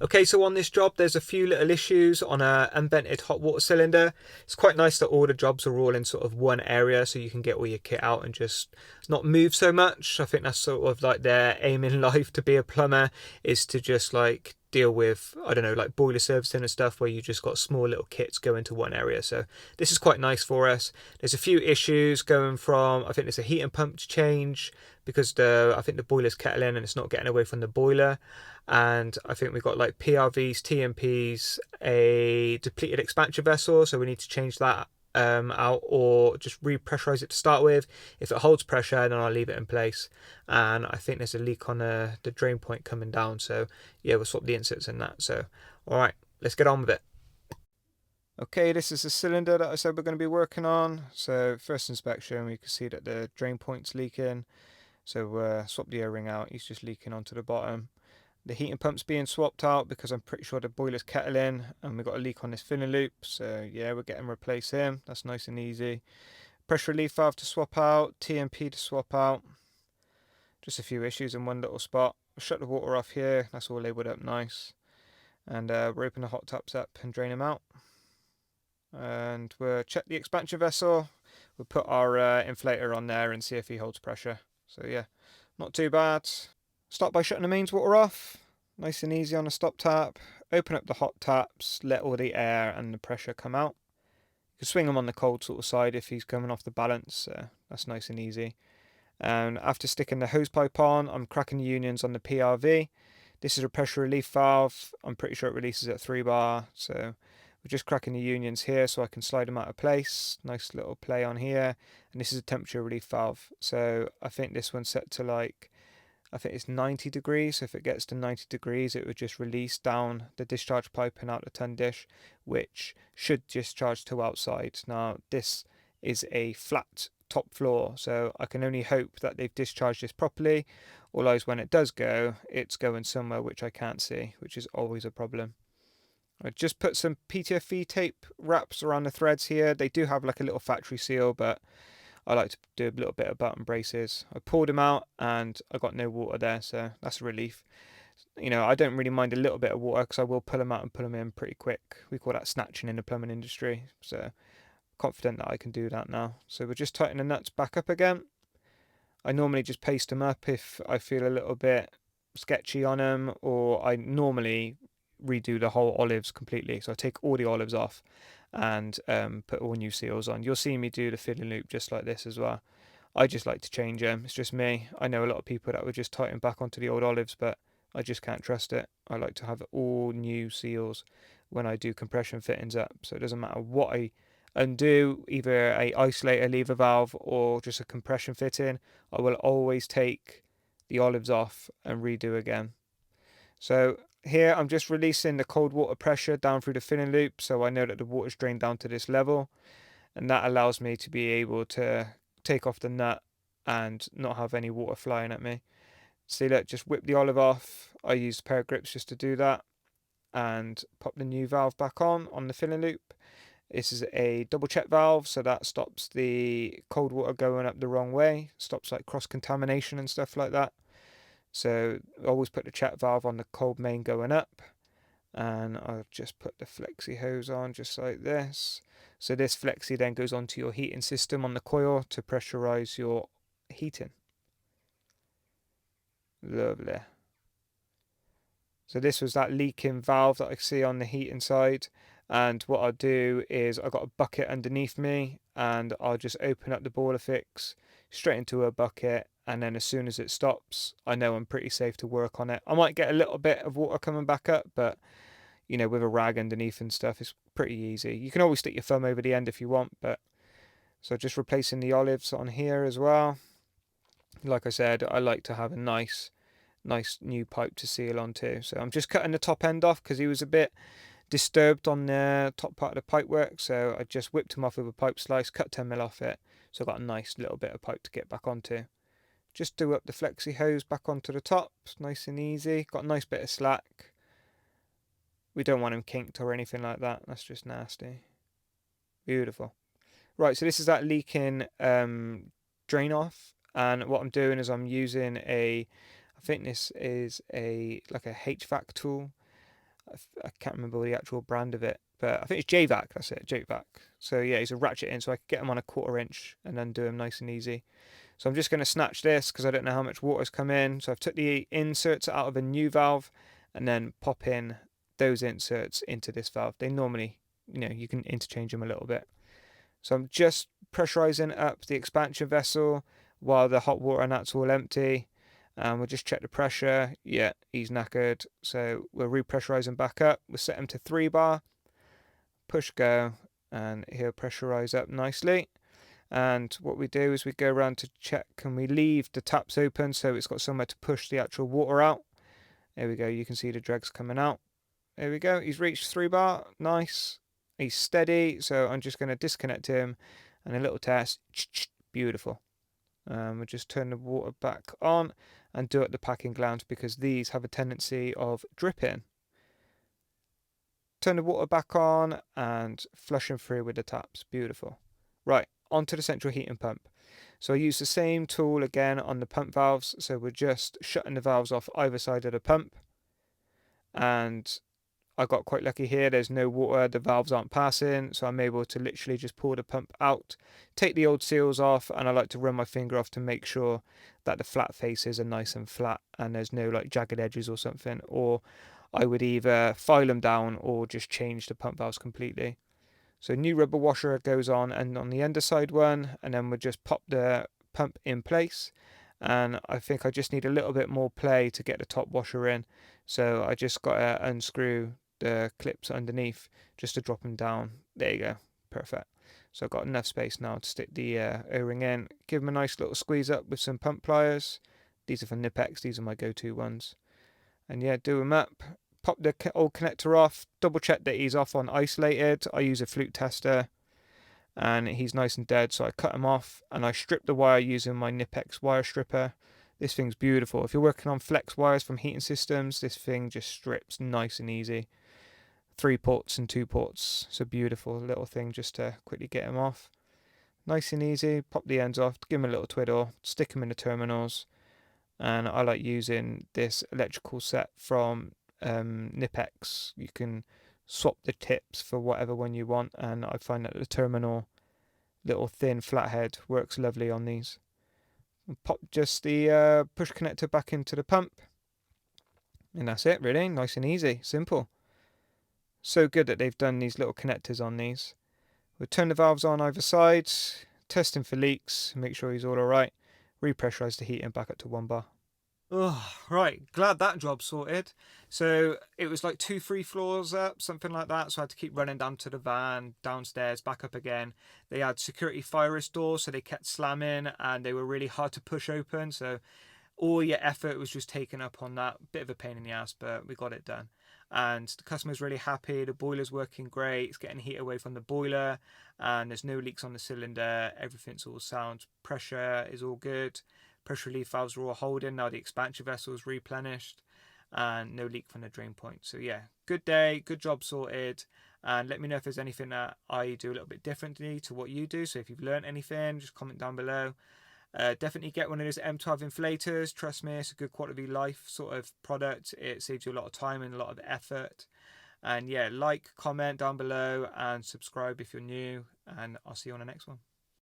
Okay, so on this job, there's a few little issues on a unvented hot water cylinder. It's quite nice that all the jobs are all in sort of one area, so you can get all your kit out and just not move so much. I think that's sort of like their aim in life to be a plumber, is to just like deal with, I don't know, like boiler servicing and stuff where you just got small little kits go into one area. So this is quite nice for us. There's a few issues going from, I think there's a heating pump to change because I think the boiler's kettling and it's not getting away from the boiler. And I think we've got like PRVs, TMPs, a depleted expansion vessel, so we need to change that out or just repressurize it to start with. If it holds pressure, then I'll leave it in place. And I think there's a leak on the drain point coming down, so yeah, we'll swap the inserts in that. So, all right, let's get on with it. Okay, this is the cylinder that I said we're going to be working on. So first inspection, we can see that the drain point's leaking. So swap the O-ring out, he's just leaking onto the bottom. The heating pump's being swapped out because I'm pretty sure the boiler's kettling and we've got a leak on this filling loop. So yeah, we're getting replace him. That's nice and easy. Pressure relief valve to swap out, TMP to swap out. Just a few issues in one little spot. We'll shut the water off here. That's all labelled up nice. And we'll open the hot taps up and drain them out. And we'll check the expansion vessel. We'll put our inflator on there and see if he holds pressure. So yeah, not too bad. Start by shutting the mains water off. Nice and easy on a stop tap. Open up the hot taps, let all the air and the pressure come out. You can swing him on the cold sort of side if he's coming off the balance. That's nice and easy. And after sticking the hose pipe on, I'm cracking the unions on the PRV. This is a pressure relief valve. I'm pretty sure it releases at 3 bar. So we're just cracking the unions here so I can slide them out of place. Nice little play on here. And this is a temperature relief valve. So I think this one's set to like, I think it's 90 degrees. So if it gets to 90 degrees, it would just release down the discharge pipe and out the ton dish, which should discharge to outside. Now, this is a flat top floor, so I can only hope that they've discharged this properly. Otherwise, when it does go, it's going somewhere which I can't see, which is always a problem. I just put some PTFE tape wraps around the threads here. They do have like a little factory seal, but I like to do a little bit of button braces. I pulled them out and I got no water there, so that's a relief. You know, I don't really mind a little bit of water because I will pull them out and pull them in pretty quick. We call that snatching in the plumbing industry, so confident that I can do that now. So we'll just tighten the nuts back up again. I normally just paste them up if I feel a little bit sketchy on them, or I normally redo the whole olives completely. So I take all the olives off and put all new seals on. You'll see me do the filling loop just like this as well. I just like to change them. It's just me. I know a lot of people that would just tighten back onto the old olives, but I just can't trust it. I like to have all new seals when I do compression fittings up. So it doesn't matter what I undo, either a isolator lever valve or just a compression fitting, I will always take the olives off and redo again. So here I'm just releasing the cold water pressure down through the filling loop, so I know that the water's drained down to this level, and that allows me to be able to take off the nut and not have any water flying at me. See, look, just whip the olive off. I used a pair of grips just to do that, and pop the new valve back on the filling loop. This is a double check valve, so that stops the cold water going up the wrong way, stops like cross contamination and stuff like that. So always put the check valve on the cold main going up, and I'll just put the flexi hose on just like this. So this flexi then goes onto your heating system on the coil to pressurize your heating. Lovely. So this was that leaking valve that I see on the heating side. And what I'll do is I've got a bucket underneath me and I'll just open up the boiler fix straight into a bucket. And then as soon as it stops, I know I'm pretty safe to work on it. I might get a little bit of water coming back up, but you know, with a rag underneath and stuff, it's pretty easy. You can always stick your thumb over the end if you want, but so just replacing the olives on here as well. Like I said, I like to have a nice new pipe to seal onto. So I'm just cutting the top end off because he was a bit disturbed on the top part of the pipe work. So I just whipped him off with a pipe slice, cut 10mm off it. So I got a nice little bit of pipe to get back onto. Just do up the flexi hose back onto the top, nice and easy. Got a nice bit of slack. We don't want him kinked or anything like that. That's just nasty. Beautiful. Right, so this is that leaking drain off. And what I'm doing is I'm using I think this is like a HVAC tool. I can't remember the actual brand of it, but I think it's JVac. That's it, JVac. So yeah, he's a ratchet in, so I could get him on a 1/4 inch and undo him nice and easy. So I'm just going to snatch this because I don't know how much water's come in. So I've took the inserts out of a new valve and then pop in those inserts into this valve. They normally, you can interchange them a little bit. So I'm just pressurizing up the expansion vessel while the hot water and that's all empty. And we'll just check the pressure. Yeah, he's knackered. So we'll repressurize him back up. We'll set him to 3 bar. Push go, and he'll pressurize up nicely. And what we do is we go around to check, can we leave the taps open so it's got somewhere to push the actual water out. There we go, you can see the dregs coming out. There we go, he's reached 3 bar, nice. He's steady, so I'm just going to disconnect him and a little test. Beautiful. We'll just turn the water back on and do it the packing glands because these have a tendency of dripping. Turn the water back on and flush them through with the taps. Beautiful. Right, onto the central heating pump. So I use the same tool again on the pump valves. So we're just shutting the valves off either side of the pump. And I got quite lucky here. There's no water, the valves aren't passing. So I'm able to literally just pull the pump out, take the old seals off, and I like to run my finger off to make sure that the flat faces are nice and flat and there's no like jagged edges or something. Or I would either file them down or just change the pump valves completely. So new rubber washer goes on and on the underside one, and then we'll just pop the pump in place. And I think I just need a little bit more play to get the top washer in. So I just got to unscrew the clips underneath just to drop them down. There you go, perfect. So I've got enough space now to stick the O-ring in. Give them a nice little squeeze up with some pump pliers. These are from Nipex, these are my go-to ones. And yeah, do them up. Pop the old connector off, double check that he's off on isolated. I use a flute tester and he's nice and dead, so I cut him off and I strip the wire using my Nipex wire stripper. This thing's beautiful. If you're working on flex wires from heating systems, this thing just strips nice and easy. 3 ports and 2 ports. It's a beautiful little thing just to quickly get him off. Nice and easy. Pop the ends off, give him a little twiddle, stick him in the terminals. And I like using this electrical set from Nipex. You can swap the tips for whatever one you want, and I find that the terminal little thin flathead works lovely on these. Pop just the push connector back into the pump, and that's it really. Nice and easy, simple. So good that they've done these little connectors on these. We'll turn the valves on either side, testing for leaks, make sure he's all alright, repressurize the heating back up to 1 bar. Oh, right. Glad that job sorted. So it was like 2, 3 floors up, something like that. So I had to keep running down to the van, downstairs, back up again. They had security fire risk doors, so they kept slamming and they were really hard to push open. So all your effort was just taken up on that. Bit of a pain in the ass, but we got it done. And the customer's really happy. The boiler's working great. It's getting heat away from the boiler, and there's no leaks on the cylinder. Everything's all sound. Pressure is all good. Pressure relief valves are all holding. Now the expansion vessel is replenished, and no leak from the drain point. So yeah, good day, good job sorted. And let me know if there's anything that I do a little bit differently to what you do. So if you've learned anything, just comment down below. Definitely get one of those M12 inflators. Trust me, it's a good quality life sort of product. It saves you a lot of time and a lot of effort. And yeah, like, comment down below and subscribe if you're new. And I'll see you on the next one.